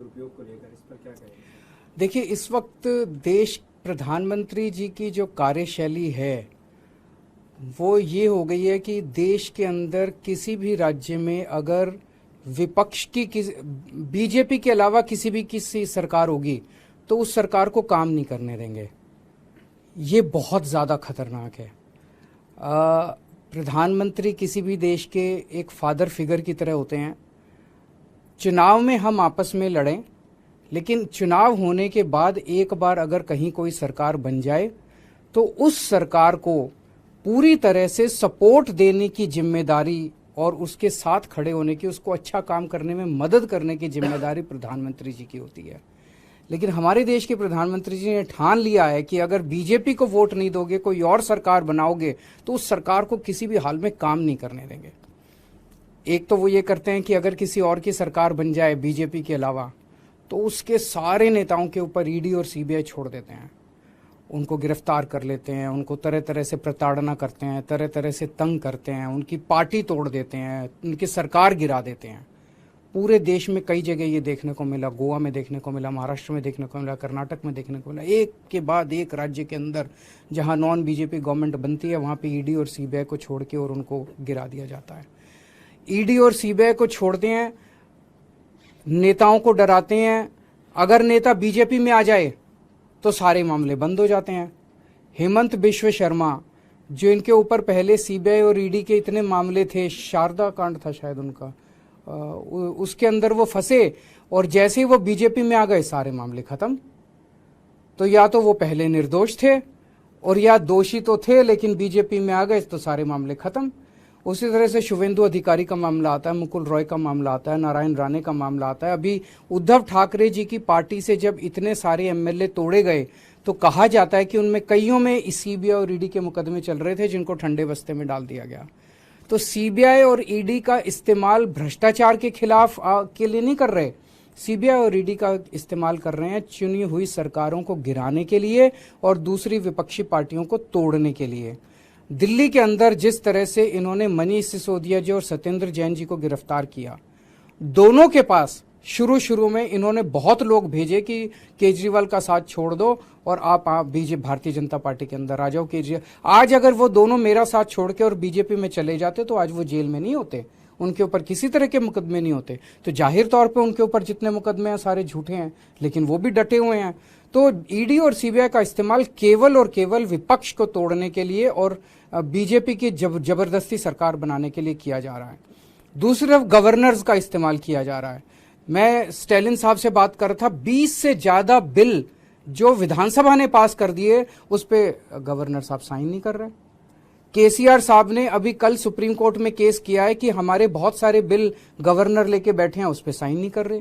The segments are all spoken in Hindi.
उपयोग को लेकर इस पर क्या कहेंगे? देखिए, इस वक्त देश प्रधानमंत्री जी की जो कार्यशैली है वो ये हो गई है कि देश के अंदर किसी भी राज्य में अगर विपक्ष की बीजेपी के अलावा किसी सरकार होगी तो उस सरकार को काम नहीं करने देंगे। ये बहुत ज़्यादा खतरनाक है। प्रधानमंत्री किसी भी देश के एक फादर फिगर की तरह होते हैं। चुनाव में हम आपस में लड़ें, लेकिन चुनाव होने के बाद एक बार अगर कहीं कोई सरकार बन जाए तो उस सरकार को पूरी तरह से सपोर्ट देने की जिम्मेदारी और उसके साथ खड़े होने की, उसको अच्छा काम करने में मदद करने की जिम्मेदारी प्रधानमंत्री जी की होती है। लेकिन हमारे देश के प्रधानमंत्री जी ने ठान लिया है कि अगर बीजेपी को वोट नहीं दोगे, कोई और सरकार बनाओगे तो उस सरकार को किसी भी हाल में काम नहीं करने देंगे। एक तो वो ये करते हैं कि अगर किसी और की सरकार बन जाए बीजेपी के अलावा तो उसके सारे नेताओं के ऊपर ईडी और सीबीआई छोड़ देते हैं, उनको गिरफ्तार कर लेते हैं, उनको तरह तरह से प्रताड़ना करते हैं, तरह तरह से तंग करते हैं, उनकी पार्टी तोड़ देते हैं, उनकी सरकार गिरा देते हैं। पूरे देश में कई जगह ये देखने को मिला, गोवा में देखने को मिला, महाराष्ट्र में देखने को मिला, कर्नाटक में देखने को मिला। एक के बाद एक राज्य के अंदर जहां नॉन बीजेपी गवर्नमेंट बनती है वहां पे ईडी और सीबीआई को छोड़ के और उनको गिरा दिया जाता है। ईडी और सीबीआई को छोड़ते हैं, नेताओं को डराते हैं। अगर नेता बीजेपी में आ जाए तो सारे मामले बंद हो जाते हैं। हेमंत बिश्व शर्मा, जो इनके ऊपर पहले सीबीआई और ईडी के इतने मामले थे, शारदा कांड था शायद उनका, उसके अंदर वो फंसे और जैसे ही वो बीजेपी में आ गए सारे मामले खत्म। तो या तो वो पहले निर्दोष थे और या दोषी तो थे लेकिन बीजेपी में आ गए तो सारे मामले खत्म। उसी तरह से शुभेंदु अधिकारी का मामला आता है, मुकुल रॉय का मामला आता है, नारायण राणे का मामला आता है। अभी उद्धव ठाकरे जी की पार्टी से जब इतने सारे एमएलए तोड़े गए तो कहा जाता है कि उनमें कईयों में सीबीआई और ईडी के मुकदमे चल रहे थे जिनको ठंडे बस्ते में डाल दिया गया। तो सीबीआई और ईडी का इस्तेमाल भ्रष्टाचार के खिलाफ के लिए नहीं कर रहे, सीबीआई और ईडी का इस्तेमाल कर रहे हैं चुनी हुई सरकारों को गिराने के लिए और दूसरी विपक्षी पार्टियों को तोड़ने के लिए। दिल्ली के अंदर जिस तरह से इन्होंने मनीष सिसोदिया जी और सत्येंद्र जैन जी को गिरफ्तार किया, दोनों के पास शुरू में इन्होंने बहुत लोग भेजे कि केजरीवाल का साथ छोड़ दो और आप बीजेपी भारतीय जनता पार्टी के अंदर आ जाओ। केजरीवाल आज अगर वो दोनों मेरा साथ छोड़ के और बीजेपी में चले जाते तो आज वो जेल में नहीं होते, उनके ऊपर किसी तरह के मुकदमे नहीं होते। तो जाहिर तौर पे उनके ऊपर जितने मुकदमे हैं सारे झूठे हैं, लेकिन वो भी डटे हुए हैं। तो ईडी और सीबीआई का इस्तेमाल केवल और केवल विपक्ष को तोड़ने के लिए और बीजेपी की जबरदस्ती सरकार बनाने के लिए किया जा रहा है। दूसरी तरफ गवर्नर्स का इस्तेमाल किया जा रहा है। मैं स्टैलिन साहब से बात कर रहा था, 20 से ज्यादा बिल जो विधानसभा ने पास कर दिए उस पे गवर्नर साहब साइन नहीं कर रहे। केसीआर साहब ने अभी कल सुप्रीम कोर्ट में केस किया है कि हमारे बहुत सारे बिल गवर्नर लेके बैठे हैं, उस पे साइन नहीं कर रहे।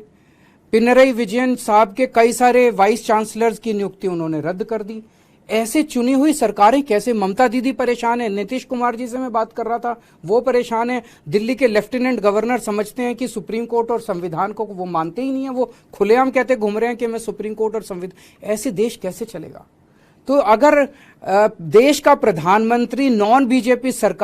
पिनरई विजयन साहब के कई सारे वाइस चांसलर्स की नियुक्ति उन्होंने रद्द कर दी। ऐसे चुनी हुई सरकारें कैसे? ममता दीदी परेशान है, नीतीश कुमार जी से मैं बात कर रहा था, वो परेशान है। दिल्ली के लेफ्टिनेंट गवर्नर समझते हैं कि सुप्रीम कोर्ट और संविधान को वो मानते ही नहीं है, वो खुलेआम कहते घूम रहे हैं कि मैं सुप्रीम कोर्ट और संविधान। ऐसे देश कैसे चलेगा? तो अगर देश का प्रधानमंत्री नॉन बीजेपी सरकार